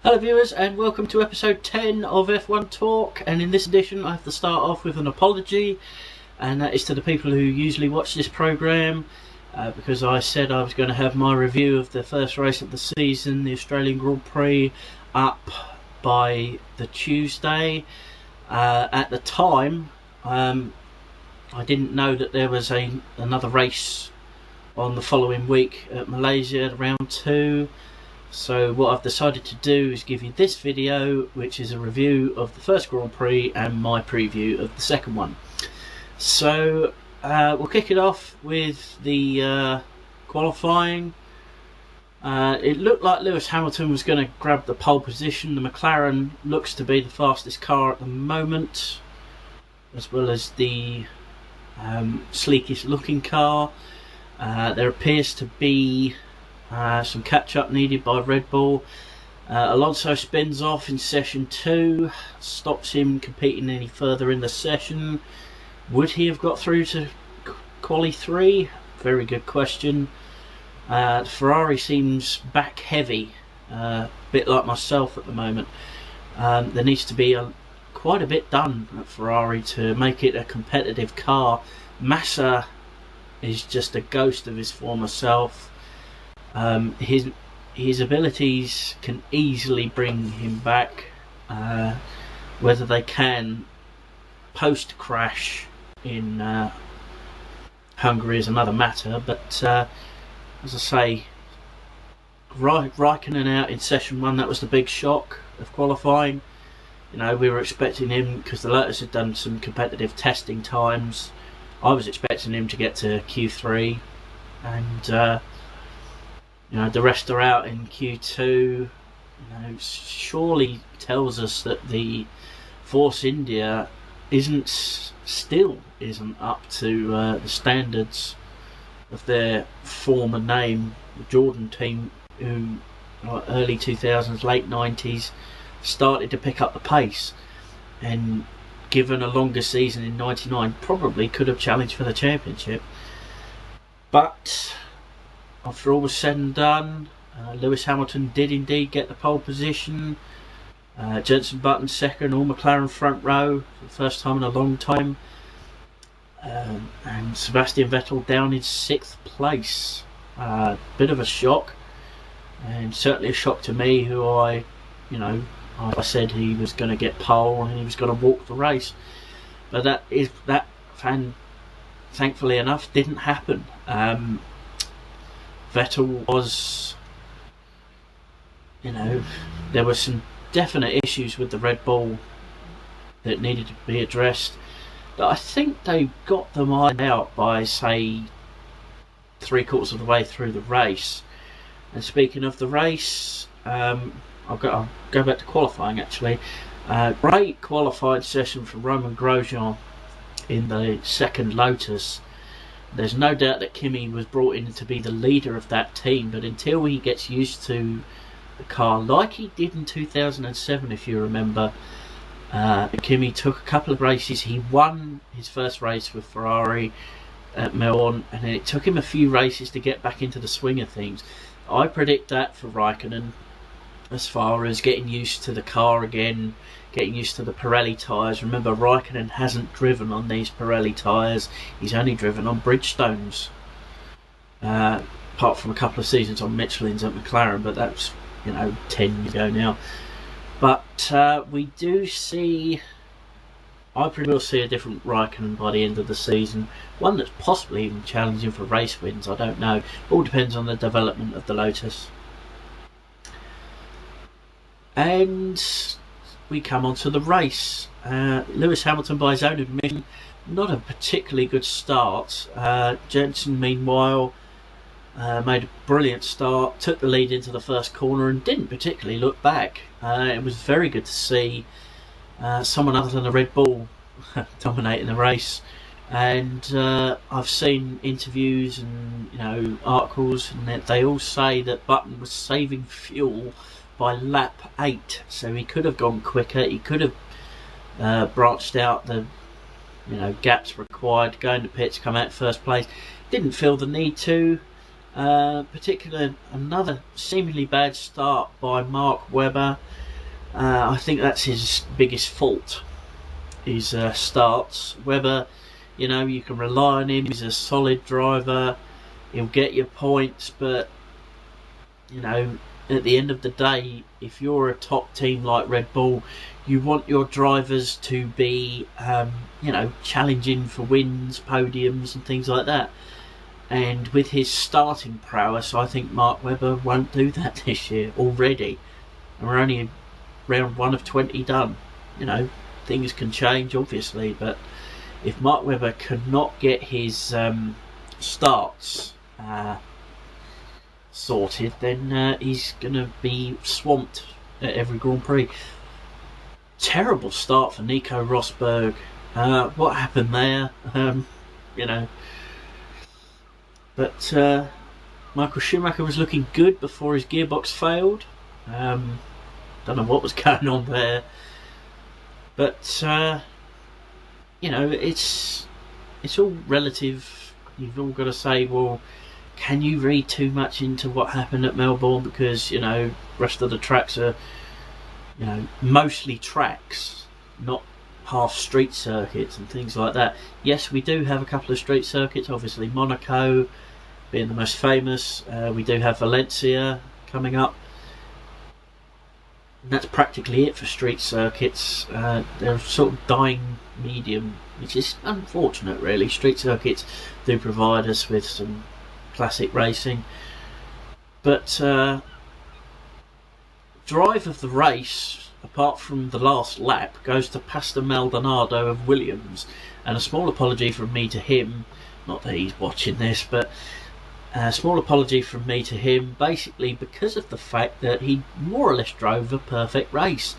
Hello viewers, and welcome to episode 10 of F1 Talk. And in this edition I have to start off with an apology, and that is to the people who usually watch this programme, because I said I was going to have my review of the first race of the season, the Australian Grand Prix, up by the Tuesday. At the time I didn't know that there was another race on the following week at Malaysia, round 2. So what I've decided to do is give you this video, which is a review of the first Grand Prix and my preview of the second one. So we'll kick it off with the qualifying. It looked like Lewis Hamilton was going to grab the pole position. The McLaren looks to be the fastest car at the moment, as well as the sleekest looking car. There appears to be some catch-up needed by Red Bull. Alonso spins off in session 2, stops him competing any further in the session. Would he have got through to quali 3? Very good question. Ferrari seems back heavy, a bit like myself at the moment. There needs to be quite a bit done at Ferrari to make it a competitive car. Massa is just a ghost of his former self. His abilities can easily bring him back. Whether they can post crash in Hungary is another matter, but as I say, Raikkonen out in session 1, that was the big shock of qualifying. You know, we were expecting him, because the Lotus had done some competitive testing times, I was expecting him to get to Q3, and you know, the rest are out in Q2. You know, surely tells us that the Force India still isn't up to the standards of their former name, the Jordan team, who early 2000s, late 90s started to pick up the pace, and given a longer season in 99 probably could have challenged for the championship. But after all was said and done, Lewis Hamilton did indeed get the pole position. Jenson Button second, all McLaren front row for the first time in a long time. And Sebastian Vettel down in 6th place. Bit of a shock, and certainly a shock to me, who I said he was going to get pole and he was going to walk the race. But that thankfully enough didn't happen. Vettel was, there were some definite issues with the Red Bull that needed to be addressed, but I think they got them ironed out by, say, 3/4 of the way through the race. And speaking of the race, I'll go back to qualifying actually. Great qualifying session from Romain Grosjean in the second Lotus. There's no doubt that Kimi was brought in to be the leader of that team, but until he gets used to the car, like he did in 2007 if you remember, Kimi took a couple of races. He won his first race with Ferrari at Melbourne, and then it took him a few races to get back into the swing of things. I predict that for Raikkonen, as far as getting used to the car again, getting used to the Pirelli tyres. Remember, Raikkonen hasn't driven on these Pirelli tyres, he's only driven on Bridgestones, apart from a couple of seasons on Michelin's at McLaren, but that's 10 years ago now. But we do see, I probably will see a different Raikkonen by the end of the season, one that's possibly even challenging for race wins, I don't know. All depends on the development of the Lotus. And we come on to the race. Lewis Hamilton, by his own admission, not a particularly good start. Jenson, meanwhile, made a brilliant start, took the lead into the first corner and didn't particularly look back. It was very good to see someone other than the Red Bull dominating the race. And I've seen interviews and articles, and they all say that Button was saving fuel by lap 8, so he could have gone quicker. He could have branched out the gaps required, go into pits, come out first place. Didn't feel the need to. Particularly another seemingly bad start by Mark Webber. I think that's his biggest fault. His starts. Webber, you can rely on him. He's a solid driver. He'll get your points, but at the end of the day, if you're a top team like Red Bull, you want your drivers to be, challenging for wins, podiums, and things like that. And with his starting prowess, I think Mark Webber won't do that this year already. And we're only round 1 of 20 done. Things can change, obviously, but if Mark Webber cannot get his starts sorted, then he's going to be swamped at every Grand Prix. Terrible start for Nico Rosberg. What happened there? But Michael Schumacher was looking good before his gearbox failed. Don't know what was going on there. But, it's all relative. You've all got to say, well, can you read too much into what happened at Melbourne? Because, rest of the tracks are, mostly tracks, not half street circuits and things like that. Yes, we do have a couple of street circuits, obviously Monaco being the most famous. We do have Valencia coming up. And that's practically it for street circuits. They're sort of dying medium, which is unfortunate really. Street circuits do provide us with some classic racing. But drive of the race, apart from the last lap, goes to Pastor Maldonado of Williams. And a small apology from me to him, not that he's watching this, but a small apology from me to him, basically because of the fact that he more or less drove a perfect race.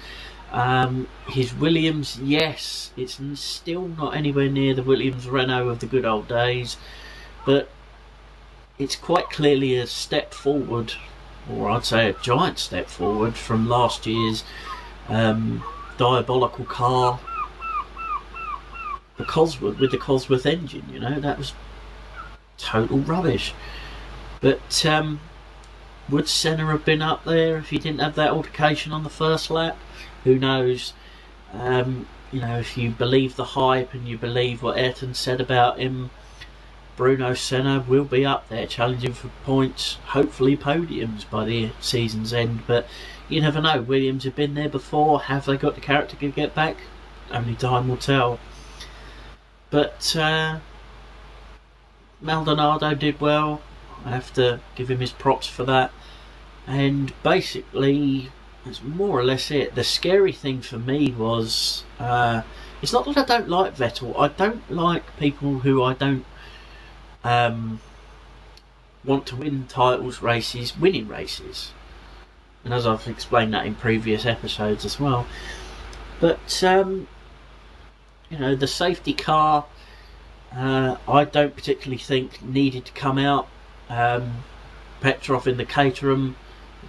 His Williams, yes, it's still not anywhere near the Williams Renault of the good old days, but it's quite clearly a step forward, or I'd say a giant step forward from last year's diabolical car, the Cosworth, with the Cosworth engine. That was total rubbish. But would Senna have been up there if he didn't have that altercation on the first lap? Who knows? If you believe the hype and you believe what Ayrton said about him, Bruno Senna will be up there challenging for points, hopefully podiums by the season's end. But you never know. Williams have been there before. Have they got the character to get back? Only time will tell. But Maldonado did well. I have to give him his props for that. And basically, that's more or less it. The scary thing for me was, it's not that I don't like Vettel. I don't like people who I don't want to win titles, winning races. And as I've explained that in previous episodes as well. But, the safety car, I don't particularly think needed to come out. Petrov in the Caterham,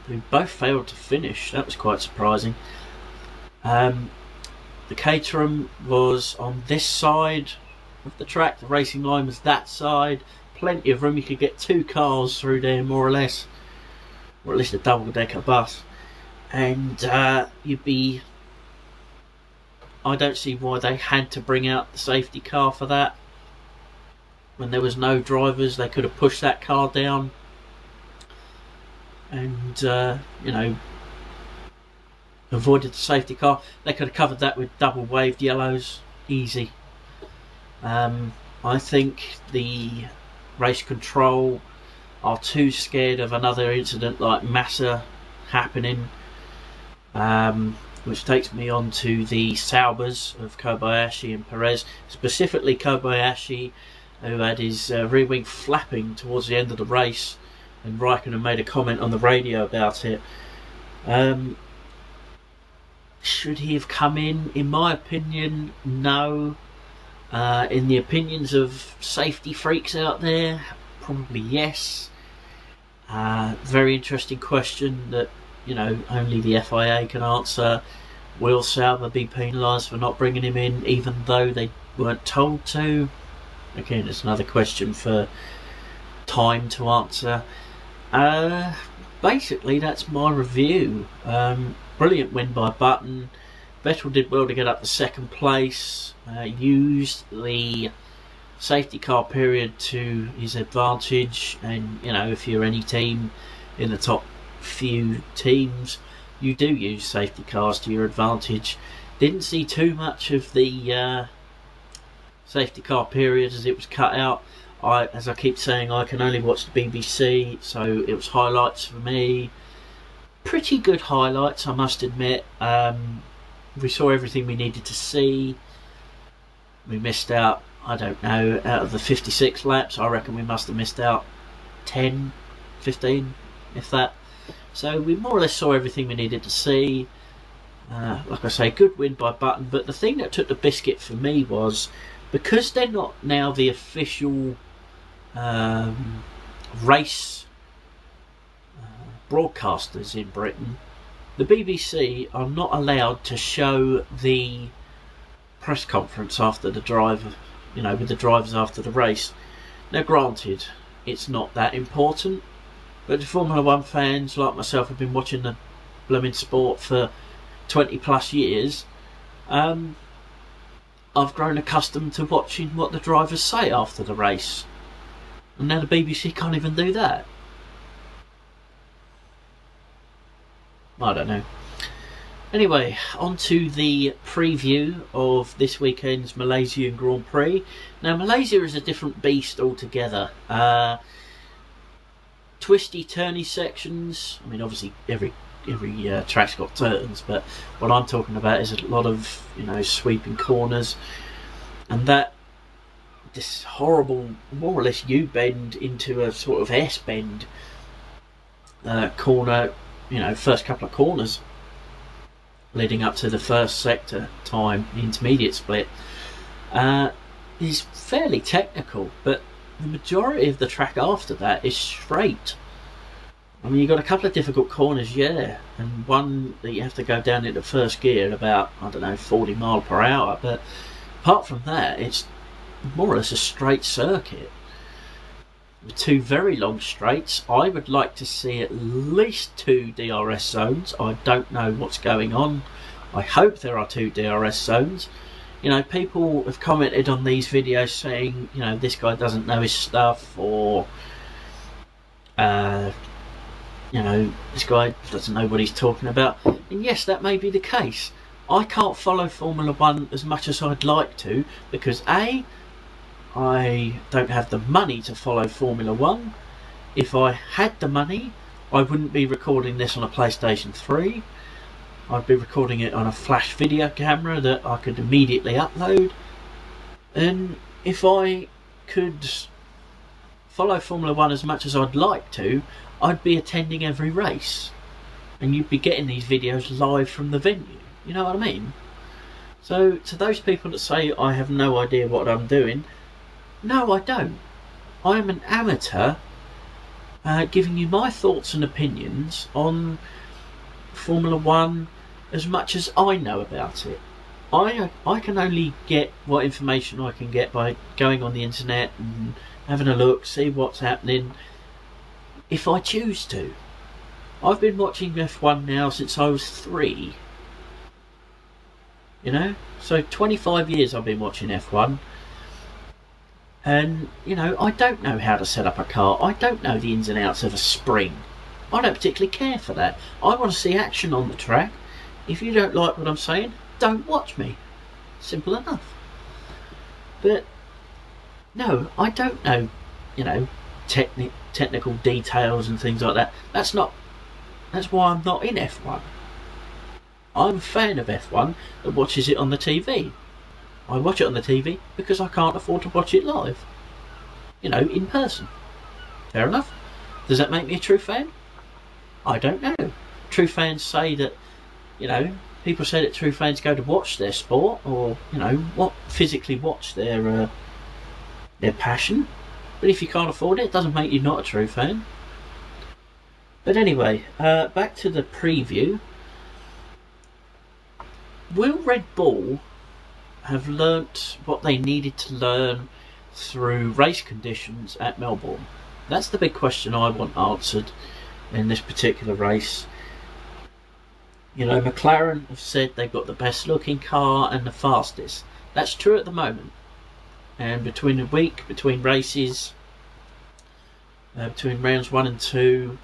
who both failed to finish. That was quite surprising. The Caterham was on this side of the track. The racing line was that side. Plenty of room. You could get 2 cars through there, more or less. Or at least a double-decker bus. And you'd be... I don't see why they had to bring out the safety car for that. When there was no drivers, they could have pushed that car down and avoided the safety car. They could have covered that with double waved yellows, easy. I think the race control are too scared of another incident like Massa happening, which takes me on to the Saubers of Kobayashi and Perez, specifically Kobayashi, who had his rear wing flapping towards the end of the race, and Raikkonen made a comment on the radio about it. Should he have come in? In my opinion, no. In the opinions of safety freaks out there, probably yes. Very interesting question that only the FIA can answer. Will Sauber be penalised for not bringing him in, even though they weren't told to? Again, it's another question for time to answer. Basically, that's my review. Brilliant win by Button. Vettel did well to get up to second place. Used the safety car period to his advantage, and you know, if you're any team in the top few teams, you do use safety cars to your advantage. Didn't see too much of the safety car period as it was cut out. As I keep saying, I can only watch the BBC, so it was highlights for me. Pretty good highlights, I must admit. We saw everything we needed to see. We missed out, I don't know, out of the 56 laps, I reckon we must have missed out 10, 15, if that. So we more or less saw everything we needed to see. Like I say, good win by Button, but the thing that took the biscuit for me was, because they're not now the official race broadcasters in Britain, the BBC are not allowed to show the press conference after the drive, you know, with the drivers after the race. Now granted, it's not that important, but the Formula 1 fans like myself have been watching the blooming sport for 20 plus years. I've grown accustomed to watching what the drivers say after the race, and now the BBC can't even do that. I don't know. Anyway, on to the preview of this weekend's Malaysian Grand Prix. Now, Malaysia is a different beast altogether. Twisty, turny sections. I mean, obviously every track's got turns, but what I'm talking about is a lot of, you know, sweeping corners, and this horrible, more or less U-bend into a sort of S-bend corner. You know, first couple of corners leading up to the first sector time, the intermediate split, is fairly technical, but the majority of the track after that is straight. I mean, you've got a couple of difficult corners, yeah, and one that you have to go down into first gear at about, I don't know, 40 mile per hour, but apart from that, it's more or less a straight circuit. With two very long straights. I would like to see at least 2 DRS zones. I don't know what's going on. I hope there are 2 DRS zones. You know, people have commented on these videos saying, you know, this guy doesn't know his stuff, or you know, this guy doesn't know what he's talking about. And yes, that may be the case. I can't follow Formula 1 as much as I'd like to, because A, I don't have the money to follow Formula 1. If I had the money, I wouldn't be recording this on a PlayStation 3. I'd be recording it on a flash video camera that I could immediately upload. And if I could follow Formula 1 as much as I'd like to, I'd be attending every race, and you'd be getting these videos live from the venue. You know what I mean? So to those people that say I have no idea what I'm doing, no, I don't. I am an amateur giving you my thoughts and opinions on Formula 1 as much as I know about it. I can only get what information I can get by going on the internet and having a look, see what's happening, if I choose to. I've been watching F1 now since I was 3. You know? So 25 years I've been watching F1. And, you know, I don't know how to set up a car. I don't know the ins and outs of a spring. I don't particularly care for that. I want to see action on the track. If you don't like what I'm saying, don't watch me. Simple enough. But, no, I don't know, you know, technical details and things like that. That's why I'm not in F1. I'm a fan of F1 that watches it on the TV. I watch it on the TV because I can't afford to watch it live. You know, in person. Fair enough. Does that make me a true fan? I don't know. True fans say that, you know, people say that true fans go to watch their sport, or, you know, physically watch their passion. But if you can't afford it, it doesn't make you not a true fan. But anyway, back to the preview. Will Red Bull have learnt what they needed to learn through race conditions at Melbourne? That's the big question I want answered in this particular race. You know, McLaren have said they've got the best looking car and the fastest. That's true at the moment. And between a week, between races, between rounds 1 and 2,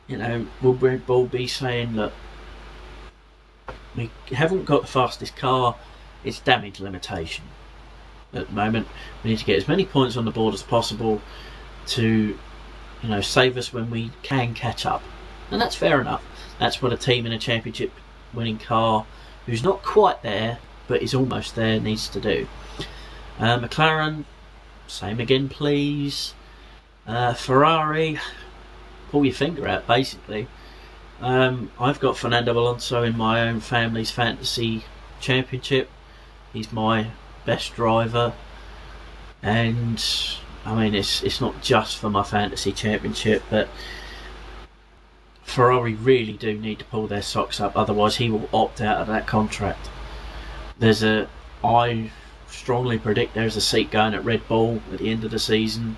you know, will Red Bull be saying that we haven't got the fastest car, it's damage limitation. At the moment, we need to get as many points on the board as possible to, you know, save us when we can catch up. And that's fair enough. That's what a team in a championship winning car who's not quite there but is almost there needs to do. McLaren, same again please. Ferrari, pull your finger out basically. I've got Fernando Alonso in my own family's fantasy championship. He's my best driver, and I mean it's not just for my fantasy championship, but Ferrari really do need to pull their socks up, otherwise he will opt out of that contract. I strongly predict there's a seat going at Red Bull at the end of the season,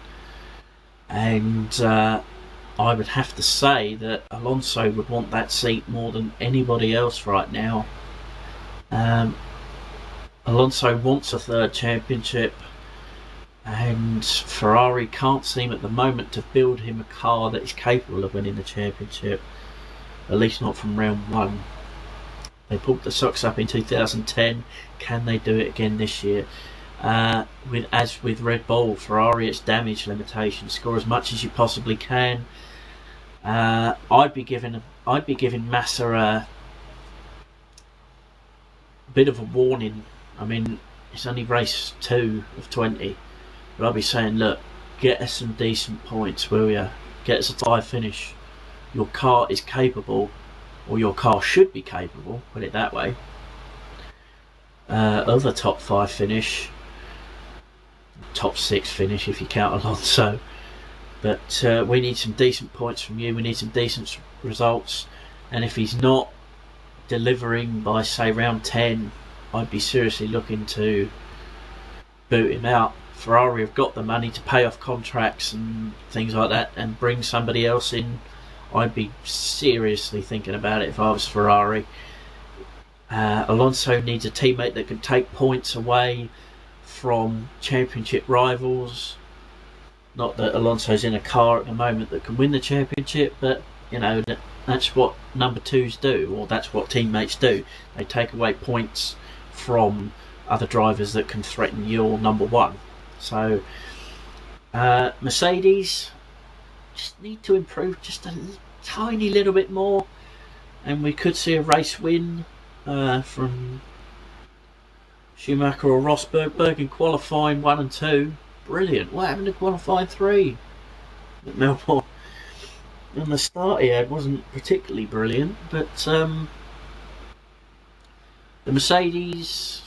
and I would have to say that Alonso would want that seat more than anybody else right now. Alonso wants a third championship, and Ferrari can't seem at the moment to build him a car that is capable of winning the championship, at least not from round 1. They pulled the socks up in 2010. Can they do it again this year? As with Red Bull, Ferrari, it's damage limitation. Score as much as you possibly can. I'd be giving Massa a bit of a warning. I mean, it's only race 2 of 20, but I'd be saying, look, get us some decent points, will you? Get us a 5 finish. Your car is capable, or your car should be capable, put it that way, of a top 5 finish, top 6 finish if you count Alonso. But we need some decent points from you. We need some decent results, and if he's not delivering by say round 10, I'd be seriously looking to boot him out. Ferrari have got the money to pay off contracts and things like that and bring somebody else in. I'd be seriously thinking about it if I was Ferrari. Alonso needs a teammate that can take points away from championship rivals. Not that Alonso's in a car at the moment that can win the championship, but you know, that's what number 2s do, or that's what teammates do. They take away points from other drivers that can threaten your number 1. So Mercedes just need to improve just a tiny little bit more, and we could see a race win from Schumacher or Rosberg in qualifying 1 and 2. Brilliant. What happened to qualifying 3 at Melbourne? And the start he had wasn't particularly brilliant, but the Mercedes,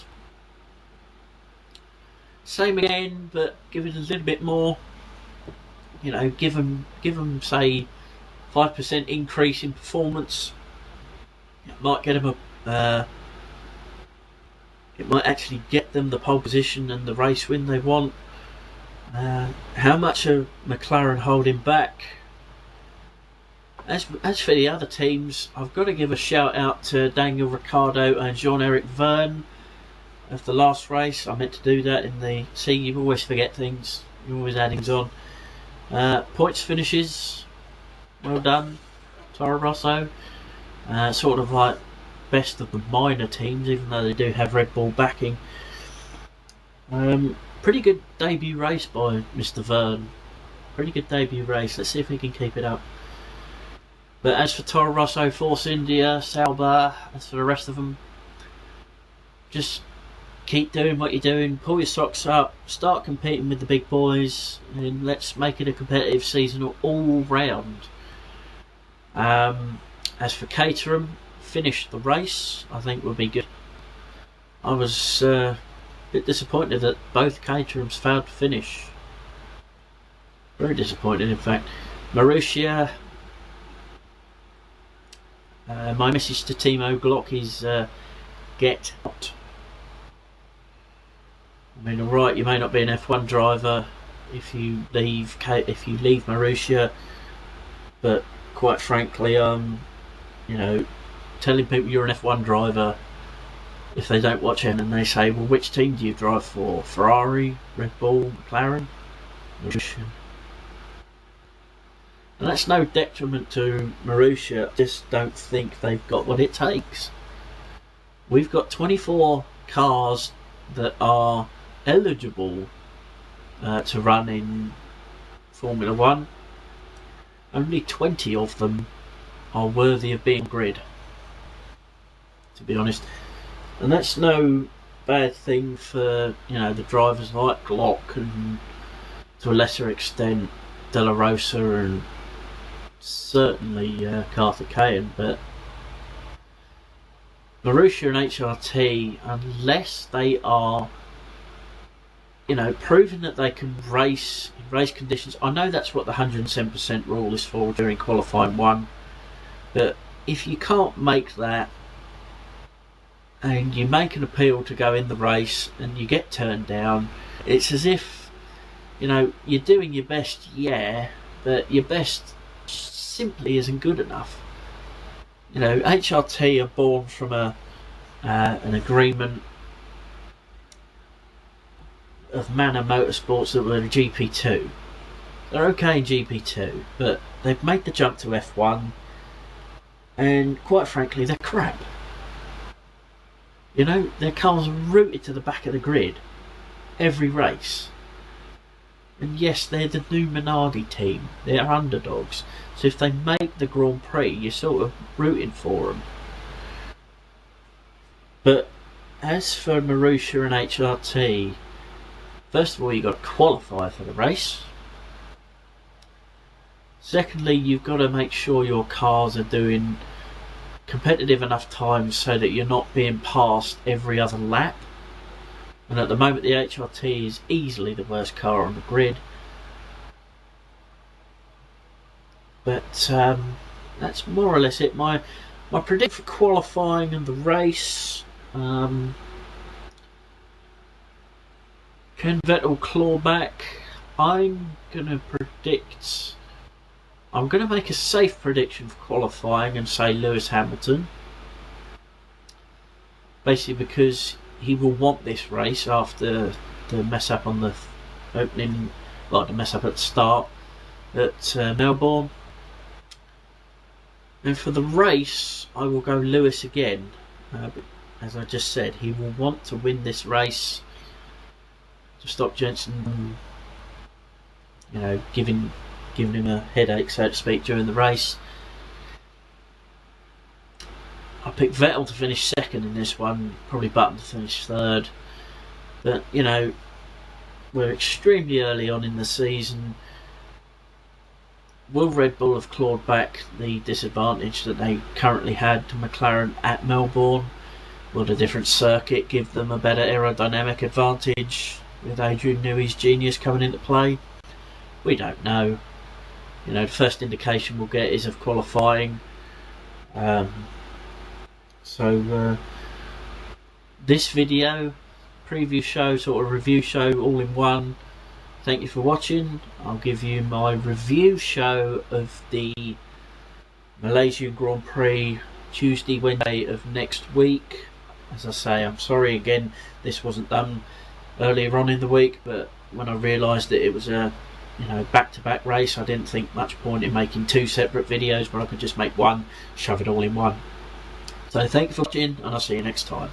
same again, but give it a little bit more. You know, give them say 5% increase in performance. It might get them it might actually get them the pole position and the race win they want. How much are McLaren holding back? As for the other teams, I've got to give a shout out to Daniel Ricciardo and Jean-Eric Vergne of the last race. I meant to do that in the... See, you always forget things. You're always adding on. Points finishes. Well done, Toro Rosso. Sort of like best of the minor teams, even though they do have Red Bull backing. Pretty good debut race by Mr. Vergne. Pretty good debut race. Let's see if we can keep it up. But as for Toro Rosso, Force India, Sauber, as for the rest of them, just keep doing what you're doing, pull your socks up, start competing with the big boys, and let's make it a competitive season all round. As for Caterham, finish the race, I think would be good. I was a bit disappointed that both Caterhams failed to finish. Very disappointed, in fact. Marussia, my message to Timo Glock is get out. I mean, alright, you may not be an F1 driver, if you leave Marussia. But quite frankly, you know, telling people you're an F1 driver, if they don't watch it and they say, well, which team do you drive for? Ferrari, Red Bull, McLaren? Marussia. And that's no detriment to Marussia, I just don't think they've got what it takes. We've got 24 cars that are eligible to run in Formula 1. Only 20 of them are worthy of being grid, to be honest. And that's no bad thing for, you know, the drivers like Glock and to a lesser extent De La Rosa and certainly Carthagena, but Marussia and HRT, unless they are, you know, proving that they can race in race conditions. I know that's what the 107% rule is for during qualifying one, but if you can't make that and you make an appeal to go in the race and you get turned down, it's as if, you know, you're doing your best, yeah, but your best simply isn't good enough. You know, HRT are born from an agreement of Manor Motorsports that were GP2. They're okay in GP2, but they've made the jump to F1, and quite frankly, they're crap. You know, their cars are rooted to the back of the grid every race. And yes, they're the new Minardi team. They're underdogs. So if they make the Grand Prix, you're sort of rooting for them. But as for Marussia and HRT, first of all, you've got to qualify for the race. Secondly, you've got to make sure your cars are doing competitive enough times so that you're not being passed every other lap. And at the moment, the HRT is easily the worst car on the grid. But that's more or less it. My prediction for qualifying and the race. Can Vettel claw back? I'm going to make a safe prediction for qualifying and say Lewis Hamilton. Basically because he will want this race after the mess up on the opening, like the mess up at the start at Melbourne. And for the race, I will go Lewis again. As I just said, he will want to win this race to stop Jensen, you know, giving him a headache, so to speak, during the race. I picked Vettel to finish second in this one, probably Button to finish third. But, you know, we're extremely early on in the season. Will Red Bull have clawed back the disadvantage that they currently had to McLaren at Melbourne? Will the different circuit give them a better aerodynamic advantage with Adrian Newey's genius coming into play? We don't know. You know, the first indication we'll get is of qualifying. So this video, preview show, sort of review show, all in one. Thank you for watching. I'll give you my review show of the Malaysian Grand Prix Tuesday, Wednesday of next week. As I say, I'm sorry again this wasn't done earlier on in the week, but when I realised that it was a, you know, back-to-back race, I didn't think much point in making two separate videos, but I could just make one, shove it all in one. So thank you for watching, and I'll see you next time.